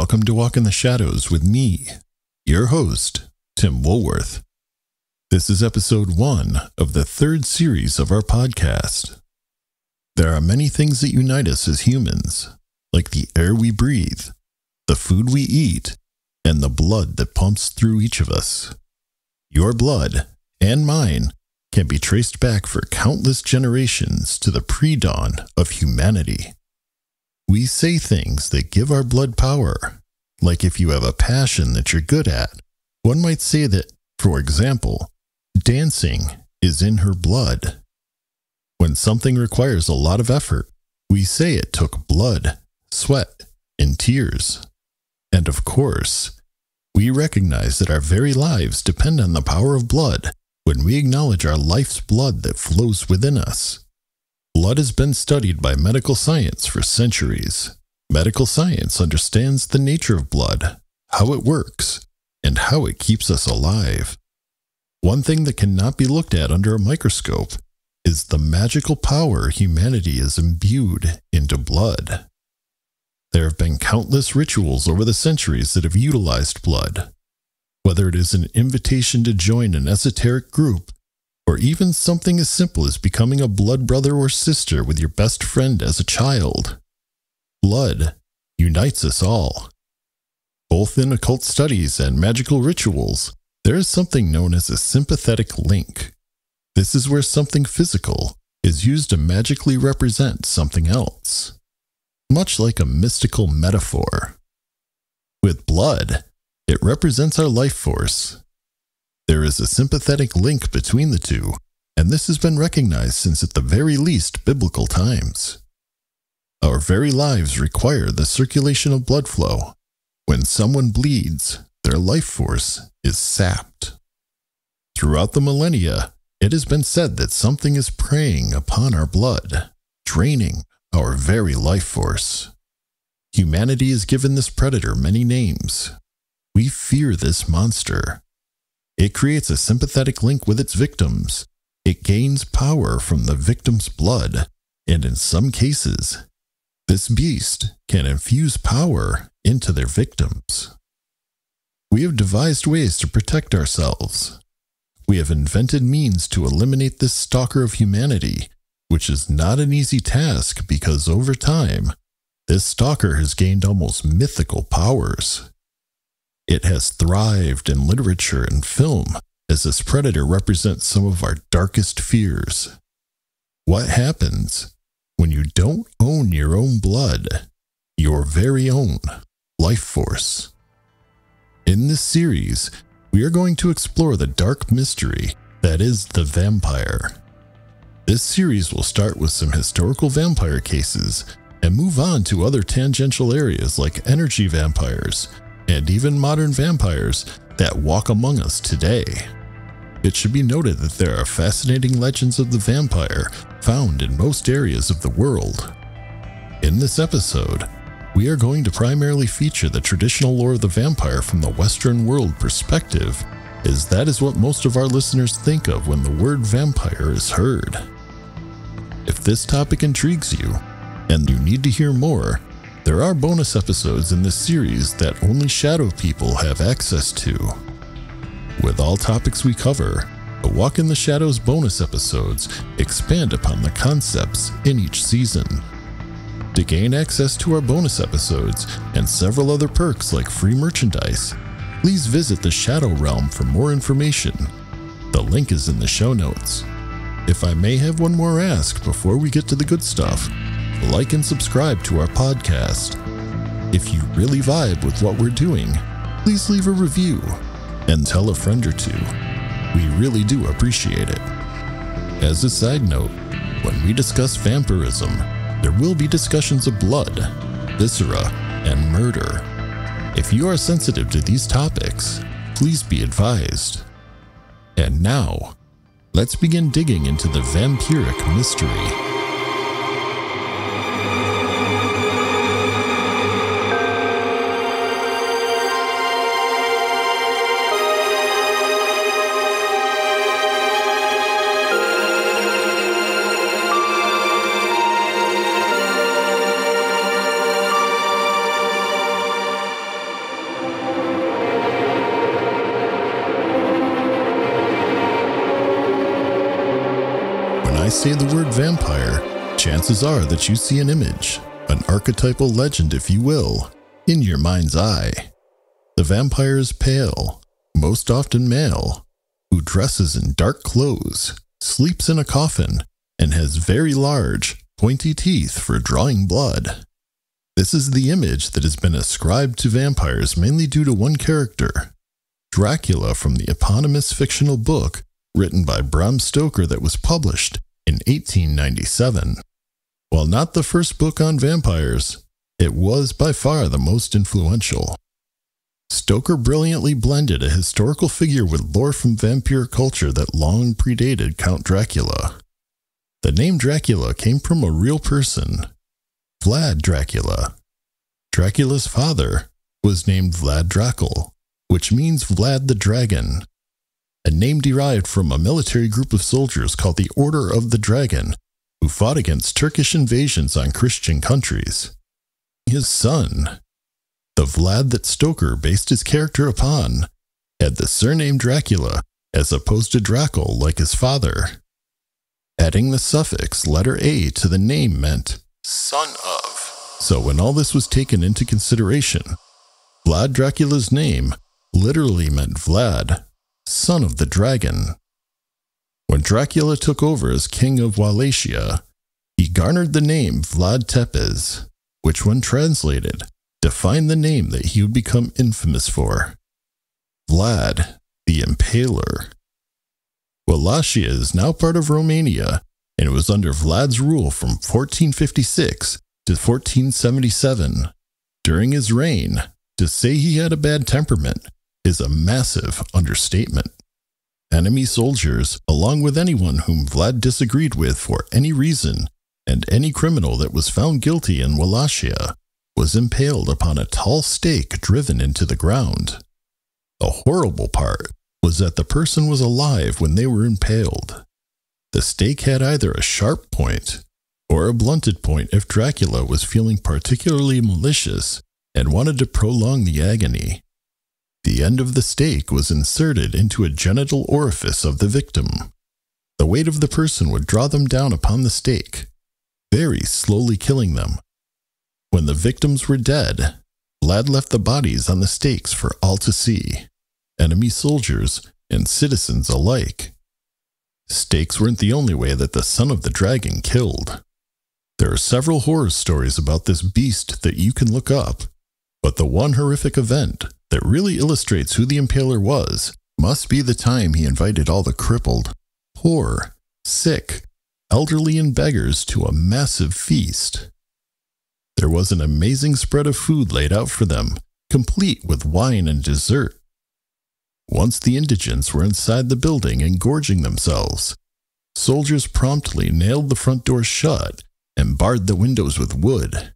Welcome to Walk in the Shadows with me, your host, Tim Woolworth. This is episode 1 of the 3rd series of our podcast. There are many things that unite us as humans, like the air we breathe, the food we eat, and the blood that pumps through each of us. Your blood, and mine, can be traced back for countless generations to the pre-dawn of humanity. We say things that give our blood power, like if you have a passion that you're good at. One might say that, for example, dancing is in her blood. When something requires a lot of effort, we say it took blood, sweat, and tears. And of course, we recognize that our very lives depend on the power of blood when we acknowledge our life's blood that flows within us. Blood has been studied by medical science for centuries. Medical science understands the nature of blood, how it works, and how it keeps us alive. One thing that cannot be looked at under a microscope is the magical power humanity has imbued into blood. There have been countless rituals over the centuries that have utilized blood. Whether it is an invitation to join an esoteric group, or even something as simple as becoming a blood brother or sister with your best friend as a child. Blood unites us all. Both in occult studies and magical rituals, there is something known as a sympathetic link. This is where something physical is used to magically represent something else, much like a mystical metaphor. With blood, it represents our life force. There is a sympathetic link between the two, and this has been recognized since at the very least biblical times. Our very lives require the circulation of blood flow. When someone bleeds, their life force is sapped. Throughout the millennia, it has been said that something is preying upon our blood, draining our very life force. Humanity has given this predator many names. We fear this monster. It creates a sympathetic link with its victims. It gains power from the victim's blood, and in some cases, this beast can infuse power into their victims. We have devised ways to protect ourselves. We have invented means to eliminate this stalker of humanity, which is not an easy task because over time, this stalker has gained almost mythical powers. It has thrived in literature and film as this predator represents some of our darkest fears. What happens when you don't own your own blood, your very own life force? In this series, we are going to explore the dark mystery that is the vampire. This series will start with some historical vampire cases and move on to other tangential areas like energy vampires, and even modern vampires that walk among us today. It should be noted that there are fascinating legends of the vampire found in most areas of the world. In this episode, we are going to primarily feature the traditional lore of the vampire from the Western world perspective, as that is what most of our listeners think of when the word vampire is heard. If this topic intrigues you, and you need to hear more, there are bonus episodes in this series that only Shadow people have access to. With all topics we cover, the Walk in the Shadows bonus episodes expand upon the concepts in each season. To gain access to our bonus episodes and several other perks like free merchandise, please visit the Shadow Realm for more information. The link is in the show notes. If I may have one more ask before we get to the good stuff, like and subscribe to our podcast. If you really vibe with what we're doing, please leave a review and tell a friend or two. We really do appreciate it. As a side note, when we discuss vampirism, there will be discussions of blood, viscera, and murder. If you are sensitive to these topics, please be advised. And now, let's begin digging into the vampiric mystery. say the word vampire, chances are that you see an image, an archetypal legend if you will, in your mind's eye. The vampire is pale, most often male, who dresses in dark clothes, sleeps in a coffin, and has very large, pointy teeth for drawing blood. This is the image that has been ascribed to vampires mainly due to one character, Dracula, from the eponymous fictional book written by Bram Stoker that was published in 1897. While not the first book on vampires, it was by far the most influential. Stoker brilliantly blended a historical figure with lore from vampire culture that long predated Count Dracula. The name Dracula came from a real person, Vlad Dracula. Dracula's father was named Vlad Dracul, which means Vlad the Dragon, a name derived from a military group of soldiers called the Order of the Dragon, who fought against Turkish invasions on Christian countries. His son, the Vlad that Stoker based his character upon, had the surname Dracula as opposed to Dracul like his father. Adding the suffix letter A to the name meant son of. So when all this was taken into consideration, Vlad Dracula's name literally meant Vlad, son of the dragon. When Dracula took over as king of Wallachia, he garnered the name Vlad Tepes, which when translated, defined the name that he would become infamous for, Vlad the Impaler. Wallachia is now part of Romania, and it was under Vlad's rule from 1456 to 1477. During his reign, to say he had a bad temperament is a massive understatement. Enemy soldiers, along with anyone whom Vlad disagreed with for any reason, and any criminal that was found guilty in Wallachia, was impaled upon a tall stake driven into the ground. The horrible part was that the person was alive when they were impaled. The stake had either a sharp point or a blunted point if Dracula was feeling particularly malicious and wanted to prolong the agony. The end of the stake was inserted into a genital orifice of the victim. The weight of the person would draw them down upon the stake, very slowly killing them. When the victims were dead, Vlad left the bodies on the stakes for all to see, enemy soldiers and citizens alike. Stakes weren't the only way that the son of the dragon killed. There are several horror stories about this beast that you can look up, but the one horrific event that really illustrates who the Impaler was must be the time he invited all the crippled, poor, sick, elderly, and beggars to a massive feast. There was an amazing spread of food laid out for them, complete with wine and dessert. Once the indigents were inside the building and gorging themselves, soldiers promptly nailed the front door shut and barred the windows with wood.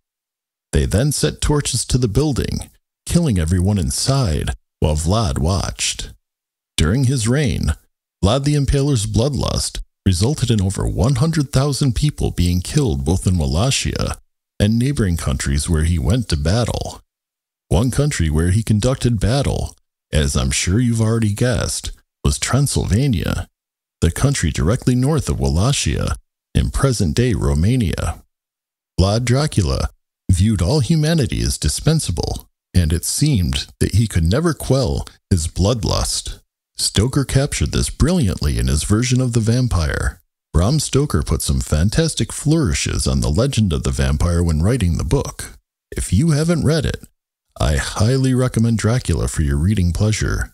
They then set torches to the building, killing everyone inside while Vlad watched. During his reign, Vlad the Impaler's bloodlust resulted in over 100,000 people being killed both in Wallachia and neighboring countries where he went to battle. One country where he conducted battle, as I'm sure you've already guessed, was Transylvania, the country directly north of Wallachia in present-day Romania. Vlad Dracula viewed all humanity as dispensable, and it seemed that he could never quell his bloodlust. Stoker captured this brilliantly in his version of the vampire. Bram Stoker put some fantastic flourishes on the legend of the vampire when writing the book. If you haven't read it, I highly recommend Dracula for your reading pleasure.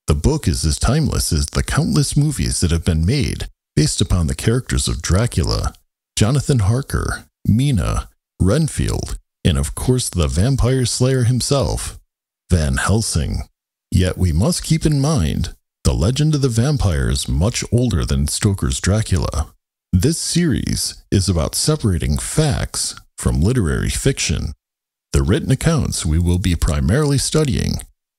The book is as timeless as the countless movies that have been made based upon the characters of Dracula, Jonathan Harker, Mina, Renfield, and of course the vampire slayer himself, Van Helsing. Yet we must keep in mind, the legend of the vampire is much older than Stoker's Dracula. This series is about separating facts from literary fiction. The written accounts we will be primarily studying,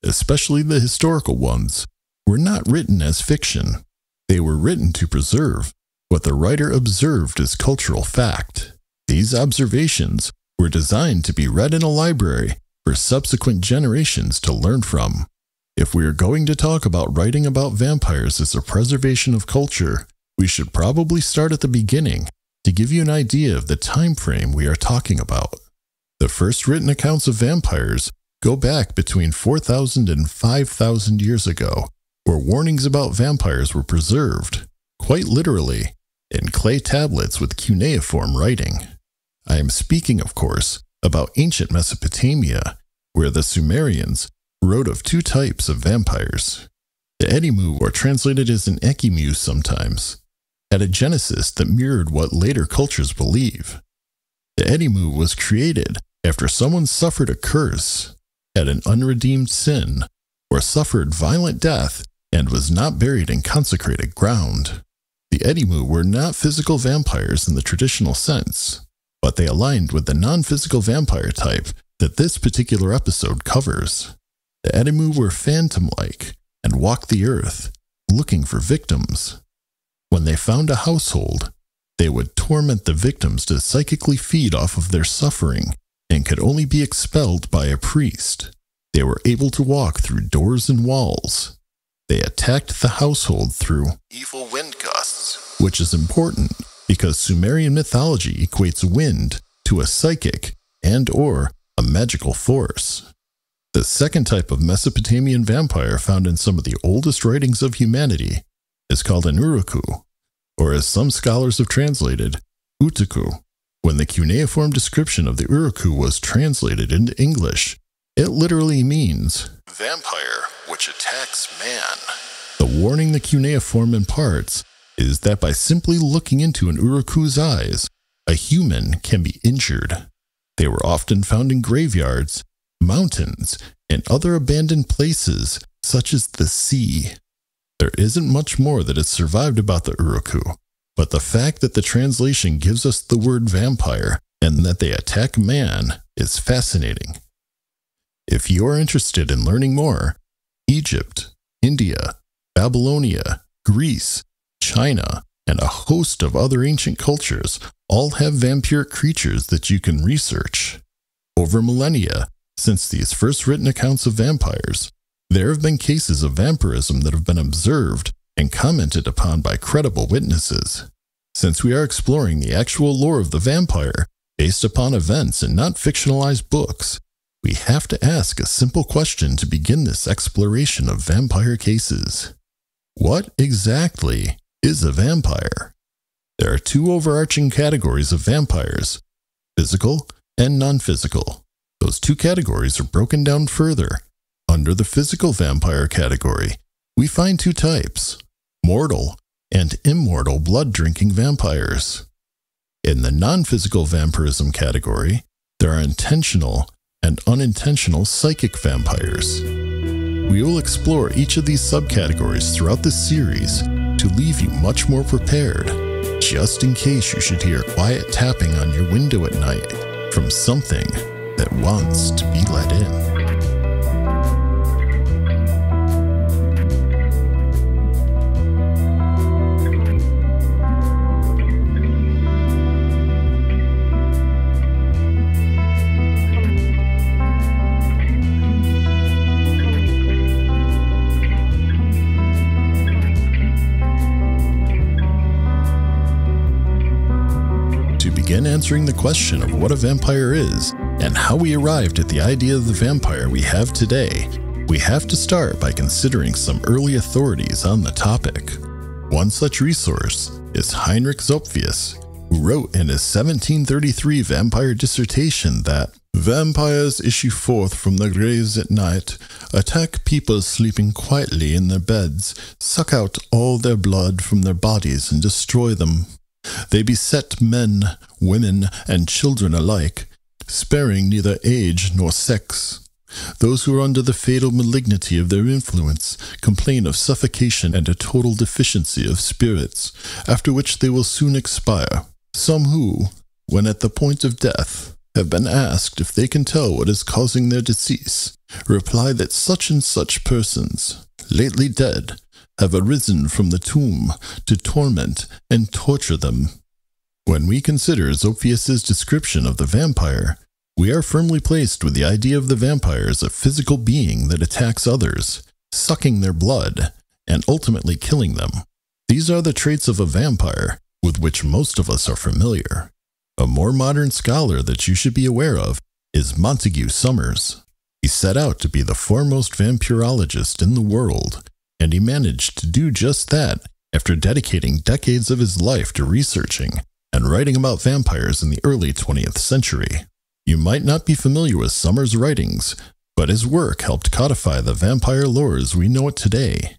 especially the historical ones, were not written as fiction. They were written to preserve what the writer observed as cultural fact. These observations were designed to be read in a library for subsequent generations to learn from. If we are going to talk about writing about vampires as a preservation of culture, We should probably start at the beginning to give you an idea of the time frame we are talking about. The first written accounts of vampires go back between 4,000 and 5,000 years ago, where warnings about vampires were preserved, quite literally, in clay tablets with cuneiform writing. I am speaking, of course, about ancient Mesopotamia, where the Sumerians wrote of two types of vampires. The Edimu, or translated as an Ekimu sometimes, had a genesis that mirrored what later cultures believe. The Edimu was created after someone suffered a curse, had an unredeemed sin, or suffered violent death and was not buried in consecrated ground. The Edimu were not physical vampires in the traditional sense, but they aligned with the non-physical vampire type that this particular episode covers. The Edimu were phantom-like and walked the earth, looking for victims. When they found a household, they would torment the victims to psychically feed off of their suffering and could only be expelled by a priest. They were able to walk through doors and walls. They attacked the household through evil wind gusts, which is important because Sumerian mythology equates wind to a psychic and/or a magical force. The second type of Mesopotamian vampire found in some of the oldest writings of humanity is called an uruku, or as some scholars have translated, utuku. When the cuneiform description of the uruku was translated into English, it literally means vampire which attacks man. The warning the cuneiform imparts is that by simply looking into an uruku's eyes, a human can be injured. They were often found in graveyards, mountains, and other abandoned places such as the sea. There isn't much more that has survived about the uruku, but the fact that the translation gives us the word vampire and that they attack man is fascinating. If you are interested in learning more, Egypt, India, Babylonia, Greece, China, and a host of other ancient cultures all have vampiric creatures that you can research. Over millennia, since these first written accounts of vampires, there have been cases of vampirism that have been observed and commented upon by credible witnesses. Since we are exploring the actual lore of the vampire based upon events and not fictionalized books, we have to ask a simple question to begin this exploration of vampire cases. What exactly is a vampire? There are two overarching categories of vampires, physical and non-physical. Those two categories are broken down further. Under the physical vampire category, we find two types, mortal and immortal blood-drinking vampires. In the non-physical vampirism category, there are intentional and unintentional psychic vampires. We will explore each of these subcategories throughout this series to leave you much more prepared, just in case you should hear quiet tapping on your window at night from something that wants to be let in. Begin answering the question of what a vampire is and how we arrived at the idea of the vampire we have today, we have to start by considering some early authorities on the topic. One such resource is Heinrich Zopfius, who wrote in his 1733 vampire dissertation that vampires issue forth from their graves at night, attack people sleeping quietly in their beds, suck out all their blood from their bodies and destroy them. They beset men, women, and children alike, sparing neither age nor sex. Those who are under the fatal malignity of their influence complain of suffocation and a total deficiency of spirits, after which they will soon expire. Some who, when at the point of death, have been asked if they can tell what is causing their decease, reply that such and such persons, lately dead, have arisen from the tomb to torment and torture them. When we consider Zopfius's description of the vampire, we are firmly placed with the idea of the vampire as a physical being that attacks others, sucking their blood, and ultimately killing them. These are the traits of a vampire with which most of us are familiar. A more modern scholar that you should be aware of is Montague Summers. He set out to be the foremost vampirologist in the world, and he managed to do just that after dedicating decades of his life to researching and writing about vampires in the early 20th century. You might not be familiar with Summers' writings, but his work helped codify the vampire lore as we know it today.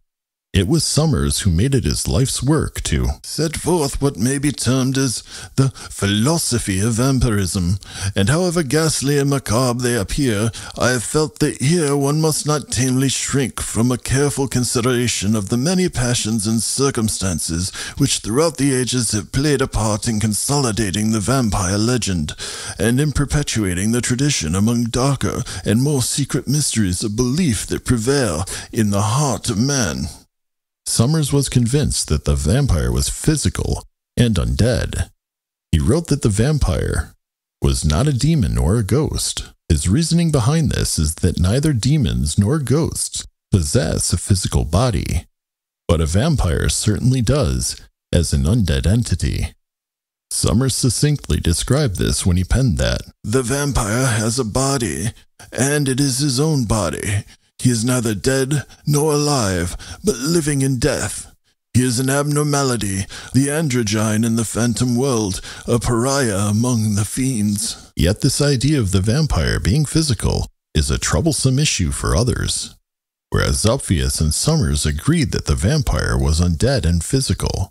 It was Summers who made it his life's work to set forth what may be termed as the philosophy of vampirism, and however ghastly and macabre they appear, I have felt that here one must not tamely shrink from a careful consideration of the many passions and circumstances which throughout the ages have played a part in consolidating the vampire legend, and in perpetuating the tradition among darker and more secret mysteries of belief that prevail in the heart of man. Summers was convinced that the vampire was physical and undead. He wrote that the vampire was not a demon or a ghost. His reasoning behind this is that neither demons nor ghosts possess a physical body, but a vampire certainly does as an undead entity. Summers succinctly described this when he penned that, "The vampire has a body, and it is his own body. He is neither dead nor alive, but living in death. He is an abnormality, the androgyne in the phantom world, a pariah among the fiends." Yet this idea of the vampire being physical is a troublesome issue for others. Whereas Zophius and Summers agreed that the vampire was undead and physical,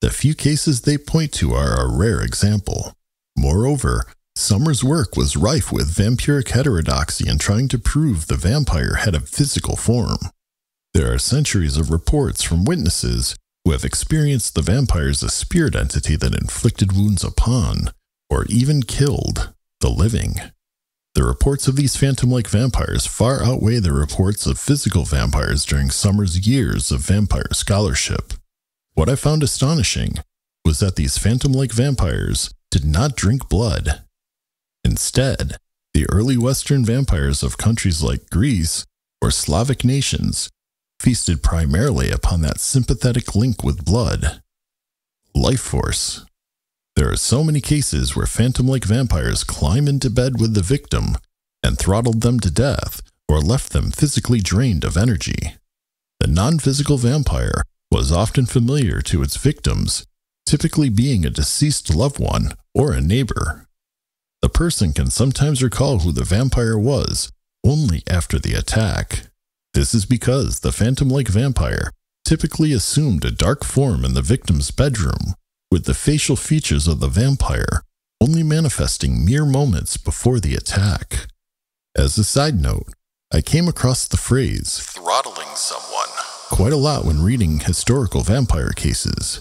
the few cases they point to are a rare example. Moreover, Summers' work was rife with vampiric heterodoxy in trying to prove the vampire had a physical form. There are centuries of reports from witnesses who have experienced the vampire as a spirit entity that inflicted wounds upon, or even killed, the living. The reports of these phantom-like vampires far outweigh the reports of physical vampires during Summers' years of vampire scholarship. What I found astonishing was that these phantom-like vampires did not drink blood. Instead, the early Western vampires of countries like Greece or Slavic nations feasted primarily upon that sympathetic link with blood. Life force. There are so many cases where phantom-like vampires climb into bed with the victim and throttled them to death or left them physically drained of energy. The non-physical vampire was often familiar to its victims, typically being a deceased loved one or a neighbor. The person can sometimes recall who the vampire was only after the attack. This is because the phantom-like vampire typically assumed a dark form in the victim's bedroom, with the facial features of the vampire only manifesting mere moments before the attack. As a side note, I came across the phrase "throttling someone" quite a lot when reading historical vampire cases.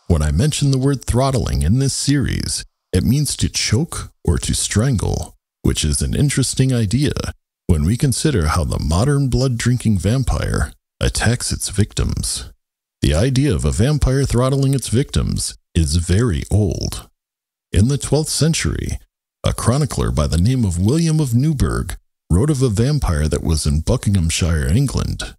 When I mention the word throttling in this series, it means to choke or to strangle, which is an interesting idea when we consider how the modern blood-drinking vampire attacks its victims. The idea of a vampire throttling its victims is very old. In the 12th century, a chronicler by the name of William of Newburgh wrote of a vampire that was in Buckinghamshire, England.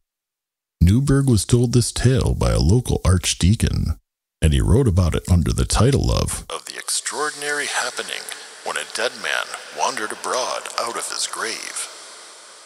Newburgh was told this tale by a local archdeacon, and he wrote about it under the title of the extraordinary happening when a dead man wandered abroad out of his grave.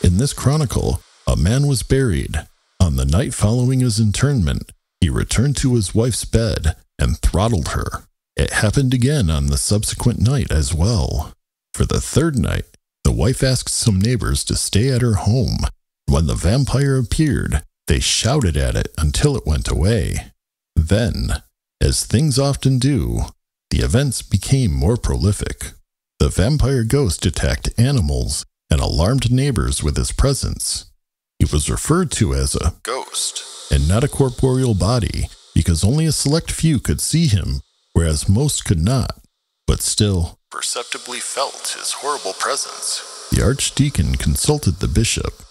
In this chronicle, a man was buried. On the night following his interment, he returned to his wife's bed and throttled her. It happened again on the subsequent night as well. For the third night, the wife asked some neighbors to stay at her home. When the vampire appeared, they shouted at it until it went away. Then, as things often do, the events became more prolific. The vampire ghost attacked animals and alarmed neighbors with his presence. He was referred to as a ghost and not a corporeal body because only a select few could see him, whereas most could not, but still perceptibly felt his horrible presence. The archdeacon consulted the bishop,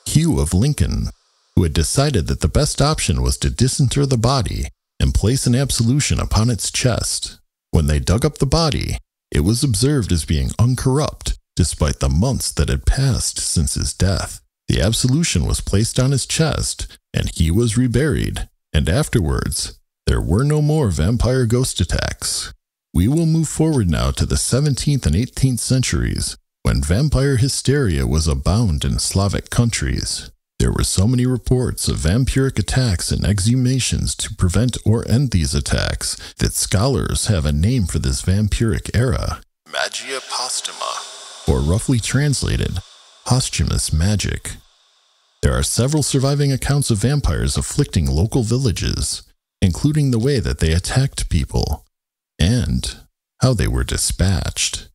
Hugh of Lincoln, who had decided that the best option was to disinter the body and place an absolution upon its chest. When they dug up the body, it was observed as being uncorrupt, despite the months that had passed since his death. The absolution was placed on his chest, and he was reburied, and afterwards, there were no more vampire ghost attacks. We will move forward now to the 17th and 18th centuries, when vampire hysteria was abound in Slavic countries. There were so many reports of vampiric attacks and exhumations to prevent or end these attacks that scholars have a name for this vampiric era: Magia Posthuma, or roughly translated, Posthumous Magic. There are several surviving accounts of vampires afflicting local villages, including the way that they attacked people, and how they were dispatched.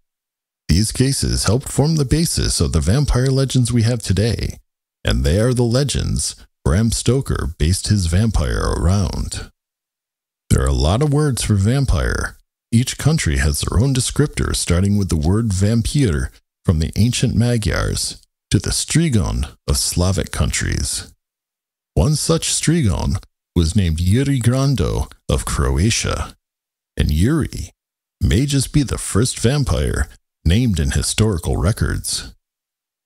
These cases helped form the basis of the vampire legends we have today, and they are the legends Bram Stoker based his vampire around. There are a lot of words for vampire. Each country has their own descriptor, starting with the word vampir from the ancient Magyars to the strigon of Slavic countries. One such strigon was named Jure Grando of Croatia, and Jure may just be the first vampire named in historical records.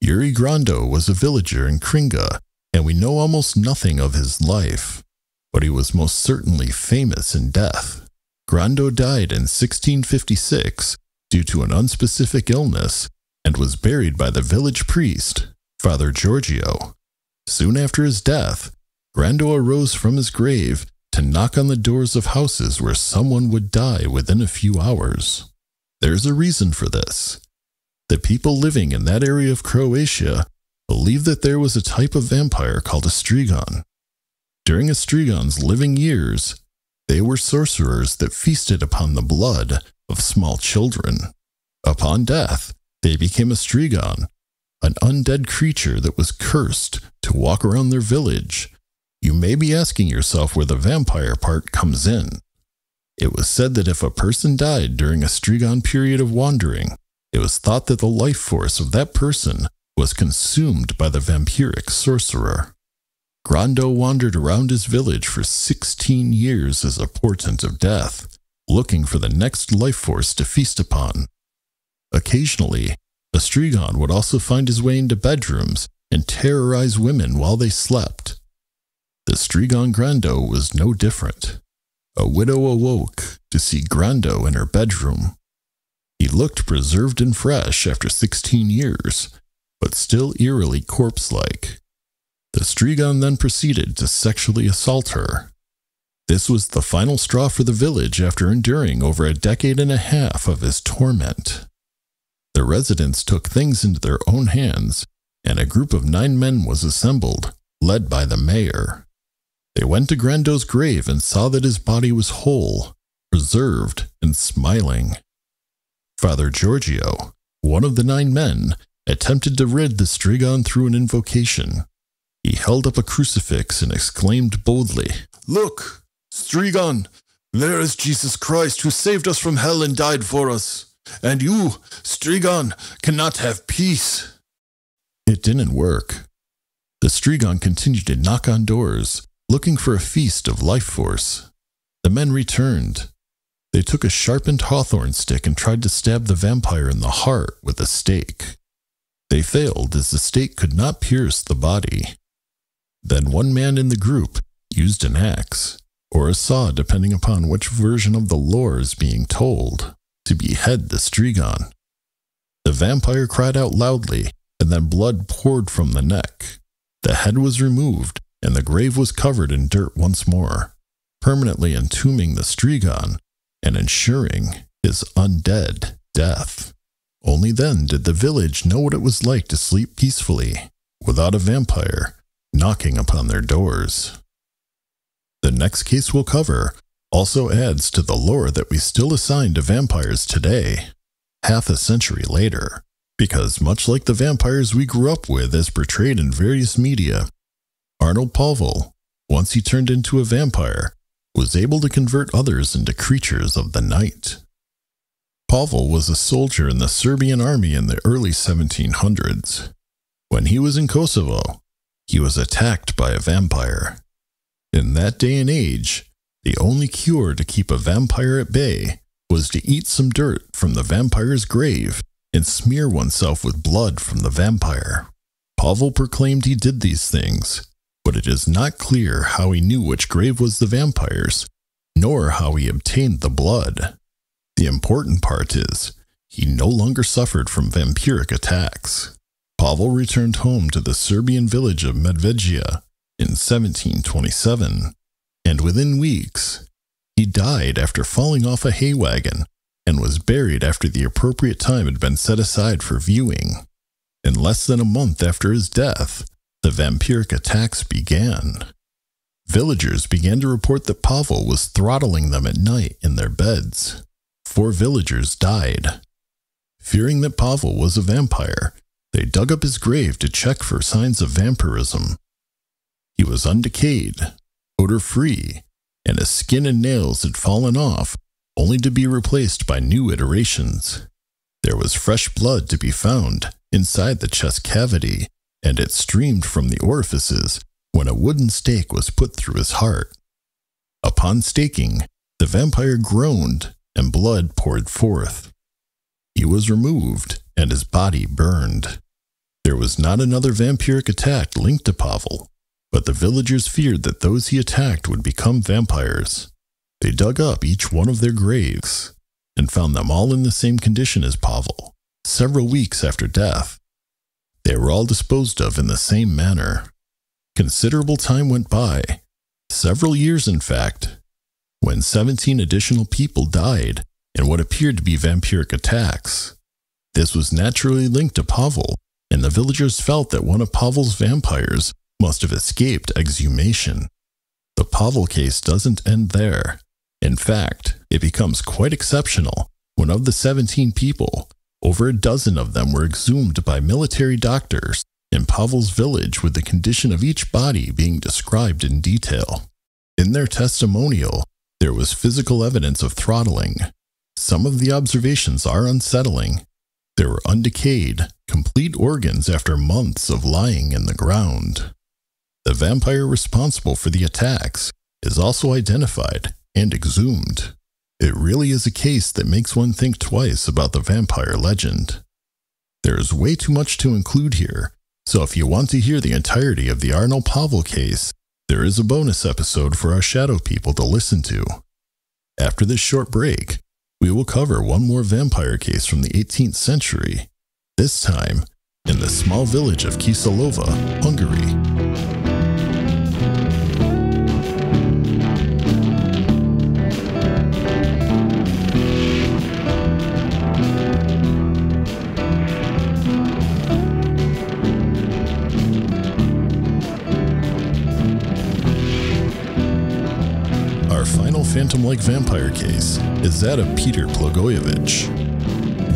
Jure Grando was a villager in Kringa, and we know almost nothing of his life, but he was most certainly famous in death. Grando died in 1656 due to an unspecific illness and was buried by the village priest, Father Giorgio. Soon after his death, Grando arose from his grave to knock on the doors of houses where someone would die within a few hours. There's a reason for this. The people living in that area of Croatia believed that there was a type of vampire called a strigon. During a strigon's living years, they were sorcerers that feasted upon the blood of small children. Upon death, they became a strigon, an undead creature that was cursed to walk around their village. You may be asking yourself where the vampire part comes in. It was said that if a person died during a strigon period of wandering, it was thought that the life force of that person was consumed by the vampiric sorcerer. Grando wandered around his village for 16 years as a portent of death, looking for the next life force to feast upon. Occasionally, a strigon would also find his way into bedrooms and terrorize women while they slept. The strigon Grando was no different. A widow awoke to see Grando in her bedroom. He looked preserved and fresh after 16 years, but still eerily corpse-like. The strigon then proceeded to sexually assault her. This was the final straw for the village after enduring over a decade and a half of his torment. The residents took things into their own hands, and a group of 9 men was assembled, led by the mayor. They went to Grando's grave and saw that his body was whole, preserved, and smiling. Father Giorgio, one of the 9 men, attempted to rid the strigon through an invocation. He held up a crucifix and exclaimed boldly, "Look, strigon, there is Jesus Christ who saved us from hell and died for us. And you, strigon, cannot have peace." It didn't work. The strigon continued to knock on doors, looking for a feast of life force. The men returned. They took a sharpened hawthorn stick and tried to stab the vampire in the heart with a stake. They failed as the stake could not pierce the body. Then one man in the group used an axe, or a saw depending upon which version of the lore is being told, to behead the strigon. The vampire cried out loudly, and then blood poured from the neck. The head was removed, and the grave was covered in dirt once more, permanently entombing the strigon and ensuring his undead death. Only then did the village know what it was like to sleep peacefully, without a vampire knocking upon their doors. The next case we'll cover also adds to the lore that we still assign to vampires today, half a century later, because much like the vampires we grew up with as portrayed in various media, Arnold Paole, once he turned into a vampire, was able to convert others into creatures of the night. Paole was a soldier in the Serbian army in the early 1700s. When he was in Kosovo, he was attacked by a vampire. In that day and age, the only cure to keep a vampire at bay was to eat some dirt from the vampire's grave and smear oneself with blood from the vampire. Paole proclaimed he did these things, but it is not clear how he knew which grave was the vampire's, nor how he obtained the blood. The important part is, he no longer suffered from vampiric attacks. Pavel returned home to the Serbian village of Medvedija in 1727, and within weeks, he died after falling off a hay wagon and was buried after the appropriate time had been set aside for viewing. In less than a month after his death, the vampiric attacks began. Villagers began to report that Pavel was throttling them at night in their beds. 4 villagers died. Fearing that Pavel was a vampire, they dug up his grave to check for signs of vampirism. He was undecayed, odor-free, and his skin and nails had fallen off, only to be replaced by new iterations. There was fresh blood to be found inside the chest cavity, and it streamed from the orifices when a wooden stake was put through his heart. Upon staking, the vampire groaned and blood poured forth. He was removed and his body burned. There was not another vampiric attack linked to Pavel, but the villagers feared that those he attacked would become vampires. They dug up each one of their graves and found them all in the same condition as Pavel, several weeks after death. They were all disposed of in the same manner. Considerable time went by, several years in fact, when 17 additional people died in what appeared to be vampiric attacks. This was naturally linked to Pavel, and the villagers felt that one of Pavel's vampires must have escaped exhumation. The Pavel case doesn't end there. In fact, it becomes quite exceptional when of the 17 people, over a dozen of them were exhumed by military doctors in Pavel's village with the condition of each body being described in detail. In their testimonial, there was physical evidence of throttling. Some of the observations are unsettling. There were undecayed, complete organs after months of lying in the ground. The vampire responsible for the attacks is also identified and exhumed. It really is a case that makes one think twice about the vampire legend. There is way too much to include here, so if you want to hear the entirety of the Arnold Paole case, there is a bonus episode for our shadow people to listen to. After this short break, we will cover one more vampire case from the 18th century, this time in the small village of Kisalova, Hungary. Phantom-like vampire case is that of Peter Plogojoviz.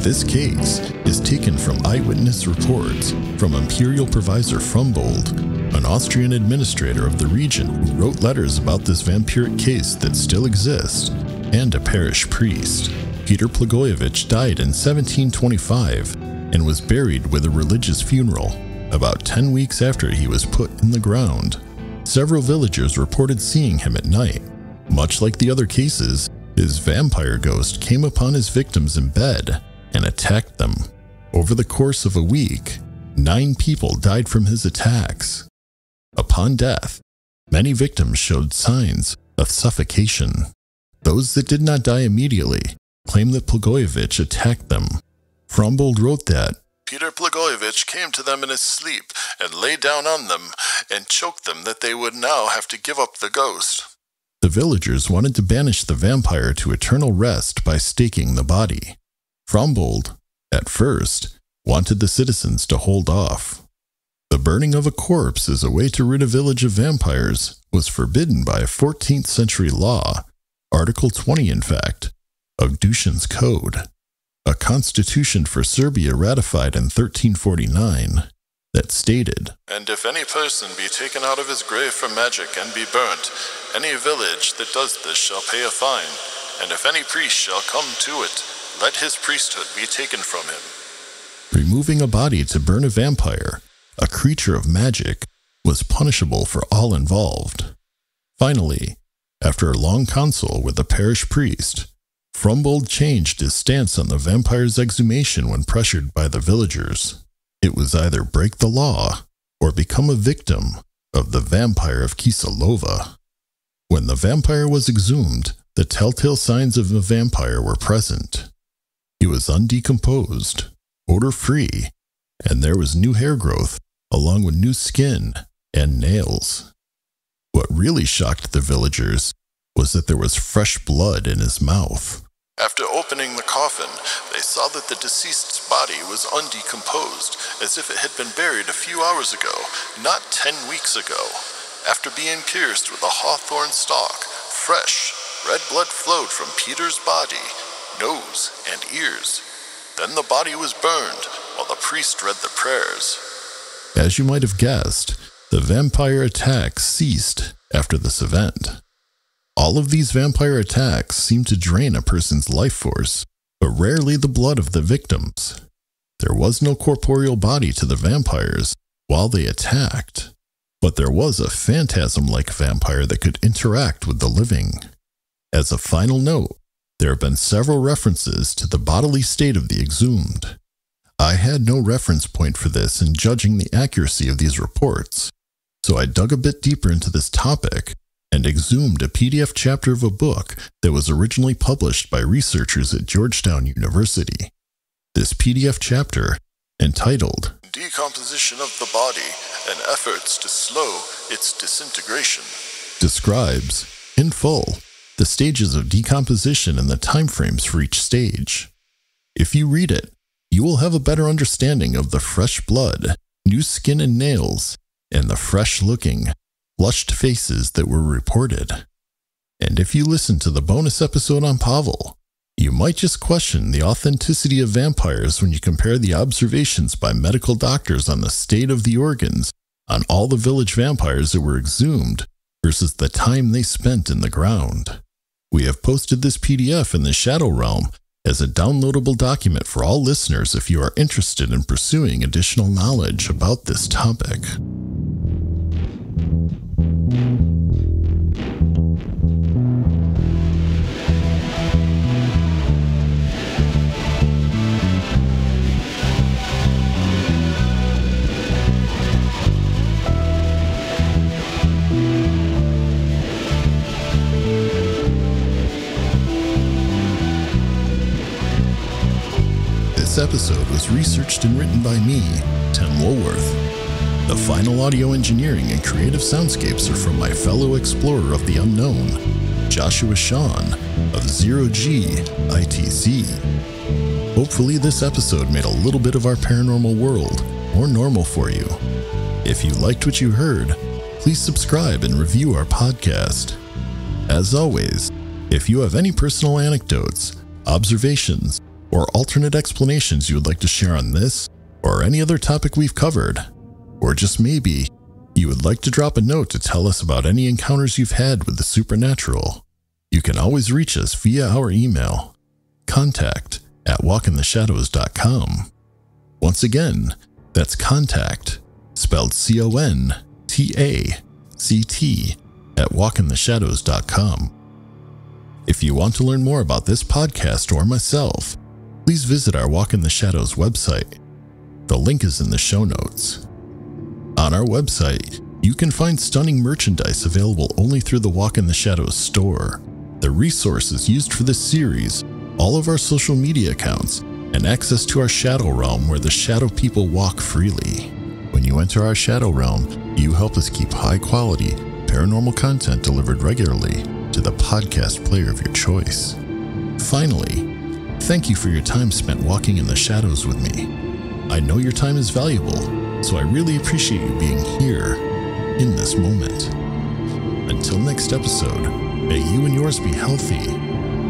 This case is taken from eyewitness reports from Imperial Provisor Frumbold, an Austrian administrator of the region who wrote letters about this vampiric case that still exists, and a parish priest. Peter Plogojoviz died in 1725 and was buried with a religious funeral about 10 weeks after he was put in the ground. Several villagers reported seeing him at night. Much like the other cases, his vampire ghost came upon his victims in bed and attacked them. Over the course of a week, 9 people died from his attacks. Upon death, many victims showed signs of suffocation. Those that did not die immediately claimed that Plogojoviz attacked them. Frumbold wrote that Peter Plogojoviz came to them in his sleep and lay down on them and choked them that they would now have to give up the ghost. The villagers wanted to banish the vampire to eternal rest by staking the body. Frumbold, at first, wanted the citizens to hold off. The burning of a corpse as a way to rid a village of vampires was forbidden by a 14th century law, Article 20 in fact, of Dushan's Code, a constitution for Serbia ratified in 1349. That stated, "And if any person be taken out of his grave for magic and be burnt, any village that does this shall pay a fine, and if any priest shall come to it, let his priesthood be taken from him." Removing a body to burn a vampire, a creature of magic, was punishable for all involved. Finally, after a long council with the parish priest, Frumbold changed his stance on the vampire's exhumation when pressured by the villagers. It was either break the law or become a victim of the vampire of Kisalova. When the vampire was exhumed, the telltale signs of a vampire were present. He was undecomposed, odor-free, and there was new hair growth, along with new skin and nails. What really shocked the villagers was that there was fresh blood in his mouth. After opening the coffin, they saw that the deceased's body was undecomposed, as if it had been buried a few hours ago, not 10 weeks ago. After being pierced with a hawthorn stalk, fresh, red blood flowed from Peter's body, nose, and ears. Then the body was burned, while the priest read the prayers. As you might have guessed, the vampire attacks ceased after this event. All of these vampire attacks seem to drain a person's life force, but rarely the blood of the victims. There was no corporeal body to the vampires while they attacked, but there was a phantasm-like vampire that could interact with the living. As a final note, there have been several references to the bodily state of the exhumed. I had no reference point for this in judging the accuracy of these reports, so I dug a bit deeper into this topic and exhumed a PDF chapter of a book that was originally published by researchers at Georgetown University. This PDF chapter, entitled Decomposition of the Body and Efforts to Slow Its Disintegration, describes, in full, the stages of decomposition and the timeframes for each stage. If you read it, you will have a better understanding of the fresh blood, new skin and nails, and the fresh-looking, flushed faces that were reported. And if you listen to the bonus episode on Pavel, you might just question the authenticity of vampires when you compare the observations by medical doctors on the state of the organs on all the village vampires that were exhumed versus the time they spent in the ground. We have posted this PDF in the Shadow Realm as a downloadable document for all listeners if you are interested in pursuing additional knowledge about this topic. This episode was researched and written by me, Tim Woolworth. The final audio engineering and creative soundscapes are from my fellow explorer of the unknown, Joshua Sean of 0G-ITC. Hopefully this episode made a little bit of our paranormal world more normal for you. If you liked what you heard, please subscribe and review our podcast. As always, if you have any personal anecdotes, observations, or alternate explanations you would like to share on this or any other topic we've covered, or just maybe you would like to drop a note to tell us about any encounters you've had with the supernatural, you can always reach us via our email, contact@walkintheshadows.com. Once again, that's contact, spelled CONTACT, @walkintheshadows.com. If you want to learn more about this podcast or myself, please visit our Walk in the Shadows website. The link is in the show notes. On our website, you can find stunning merchandise available only through the Walk in the Shadows store, the resources used for this series, all of our social media accounts, and access to our Shadow Realm where the Shadow people walk freely. When you enter our Shadow Realm, you help us keep high-quality, paranormal content delivered regularly to the podcast player of your choice. Finally, thank you for your time spent walking in the shadows with me. I know your time is valuable, so I really appreciate you being here, in this moment. Until next episode, may you and yours be healthy,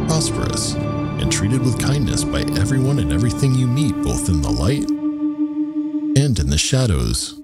prosperous, and treated with kindness by everyone and everything you meet, both in the light and in the shadows.